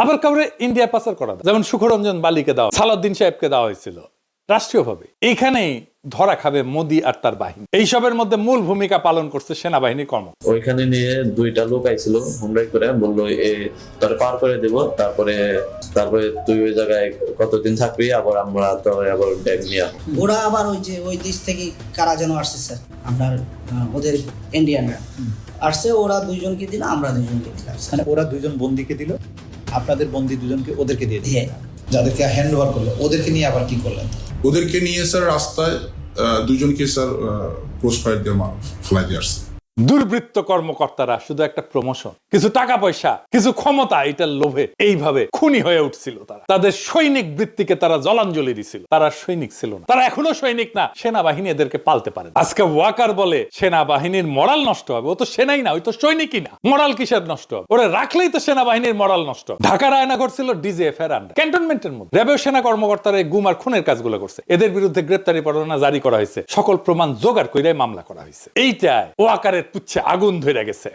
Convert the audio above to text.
আবার কাউরে ইন্ডিয়া পাচার করা, যেমন সুখরঞ্জন বালিকে দেওয়া, সালাউদ্দিন সাহেবকে দেওয়া হয়েছিল রাষ্ট্রীয়ভাবে। এইখানেই ধরা খাবে মোদি আর তার বাহিনী। এইসবের মধ্যে মূল ভূমিকা পালন করছে সেনাবাহিনীর কর্ম। ওইখানে নিয়ে দুইটা লোক আইছিল হুমরাই করে, বললো তোরে পার করে দেব, তারপরে তুই ওই জায়গায় কতদিন থাকবি, আবার আমরা তো আবার ব্যাগ নিয়ে ওরা আবার ওই দেশ থেকে কারা যেন আসছে স্যার, আপনার ওদের ইন্ডিয়ানরা আসছে, ওরা দুইজনকে দিল, আমরা দুইজনকে দিলাম। মানে ওরা দুইজন বন্দিকে দিল, আপনাদের বন্দি দুজনকে ওদেরকে দিয়ে দিল। দিয়ে যাদেরকে হ্যান্ড ওভার করলো ওদেরকে নিয়ে আবার কি করলেন? ওদেরকে নিয়ে স্যার রাস্তায় দুজনকে স্যার ক্রস ফায়ার দিয়ে ফেলাই দিয়ে আসছে। দুর্বৃত্ত কর্মকর্তারা শুধু একটা প্রমোশন, কিছু টাকা পয়সা, কিছু ক্ষমতা, এটার লোভে এইভাবে খুনি হয়ে উঠছিল। তারা তাদের সৈনিক বৃত্তিকে তারা জলাঞ্জলি দিছিল। তারা সৈনিক ছিল না, তারা এখনো সৈনিক না। সেনাবাহিনী এদেরকে পালতে পারে। আজকে ওয়াকার বলে সেনাবাহিনীর মরাল নষ্ট হবে। ও তো সেনাই না, ওই তো সৈনিকই না। মরাল কিসের নষ্ট হবে? ওরা রাখলেই তো সেনাবাহিনীর মরাল নষ্ট। ঢাকার আয়না করছিল ডিজিএফ এর আন্ডার, ক্যান্টনমেন্টের মধ্যে। র্যাবের সেনা কর্মকর্তারা গুম আর খুনের কাজগুলো করছে। এদের বিরুদ্ধে গ্রেপ্তারি পরোয়ানা জারি করা হয়েছে, সকল প্রমাণ জোগাড় করে মামলা করা হয়েছে। এইটাই ওয়াকারের পুচ্ছে আগুন ধরে গেছে।